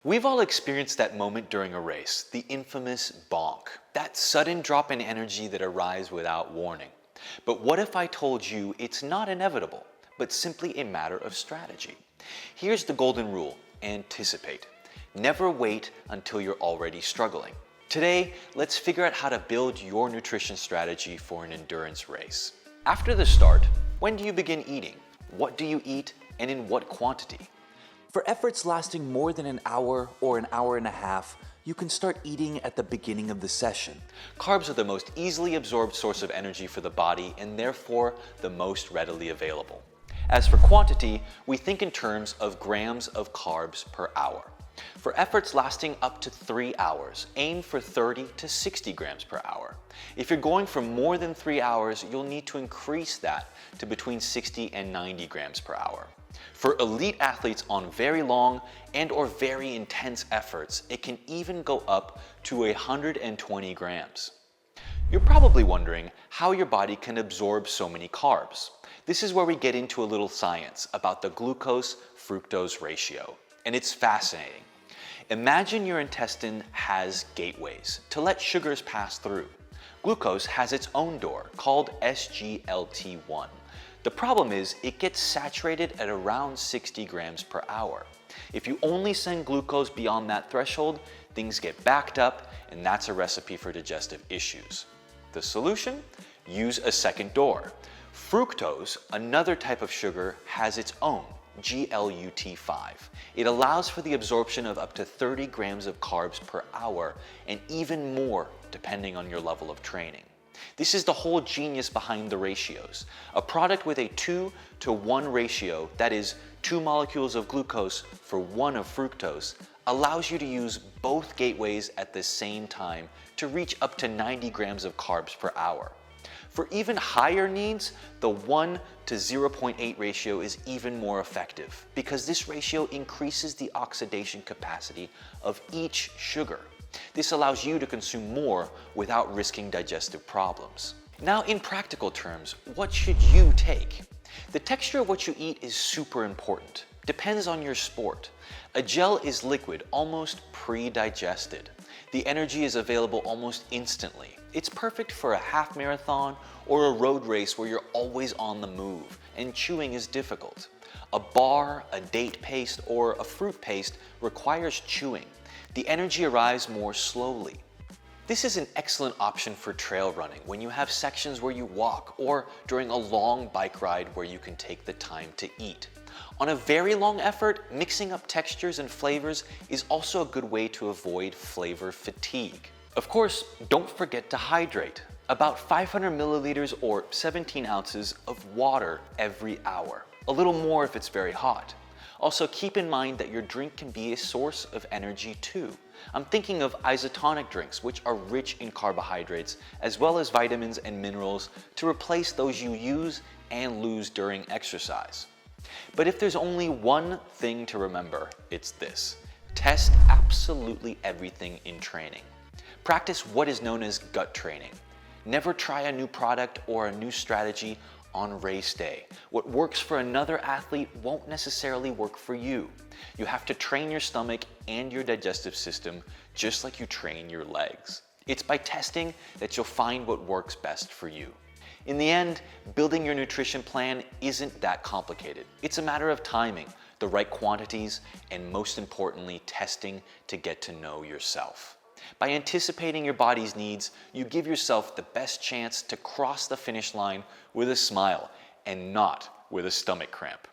We've all experienced that moment during a race, the infamous bonk, that sudden drop in energy that arrives without warning. But what if I told you it's not inevitable, but simply a matter of strategy? Here's the golden rule: anticipate. Never wait until you're already struggling. Today, let's figure out how to build your nutrition strategy for an endurance race. After the start, when do you begin eating? What do you eat, and in what quantity? For efforts lasting more than an hour or an hour and a half, you can start eating at the beginning of the session. Carbs are the most easily absorbed source of energy for the body and therefore the most readily available. As for quantity, we think in terms of grams of carbs per hour. For efforts lasting up to 3 hours, aim for 30 to 60 grams per hour. If you're going for more than 3 hours, you'll need to increase that to between 60 and 90 grams per hour. For elite athletes on very long and/or very intense efforts, it can even go up to 120 grams. You're probably wondering how your body can absorb so many carbs. This is where we get into a little science about the glucose-fructose ratio, and it's fascinating. Imagine your intestine has gateways to let sugars pass through. Glucose has its own door called SGLT1. The problem is it gets saturated at around 60 grams per hour. If you only send glucose beyond that threshold, things get backed up, and that's a recipe for digestive issues. The solution? Use a second door. Fructose, another type of sugar, has its own, GLUT5. It allows for the absorption of up to 30 grams of carbs per hour and even more depending on your level of training. This is the whole genius behind the ratios. A product with a 2-to-1 ratio, that is 2 molecules of glucose for 1 of fructose, allows you to use both gateways at the same time to reach up to 90 grams of carbs per hour. For even higher needs, the 1 to 0.8 ratio is even more effective because this ratio increases the oxidation capacity of each sugar. This allows you to consume more without risking digestive problems. Now, in practical terms, what should you take? The texture of what you eat is super important. Depends on your sport. A gel is liquid, almost pre-digested. The energy is available almost instantly. It's perfect for a half marathon or a road race where you're always on the move and chewing is difficult. A bar, a date paste, or a fruit paste requires chewing. The energy arrives more slowly. This is an excellent option for trail running when you have sections where you walk or during a long bike ride where you can take the time to eat. On a very long effort, mixing up textures and flavors is also a good way to avoid flavor fatigue. Of course, don't forget to hydrate. About 500 milliliters or 17 ounces of water every hour. A little more if it's very hot. Also, keep in mind that your drink can be a source of energy too. I'm thinking of isotonic drinks, which are rich in carbohydrates, as well as vitamins and minerals to replace those you use and lose during exercise. But if there's only one thing to remember, it's this: test absolutely everything in training. Practice what is known as gut training. Never try a new product or a new strategy on race day. What works for another athlete won't necessarily work for you. You have to train your stomach and your digestive system just like you train your legs. It's by testing that you'll find what works best for you. In the end, building your nutrition plan isn't that complicated. It's a matter of timing, the right quantities, and most importantly, testing to get to know yourself. By anticipating your body's needs, you give yourself the best chance to cross the finish line with a smile and not with a stomach cramp.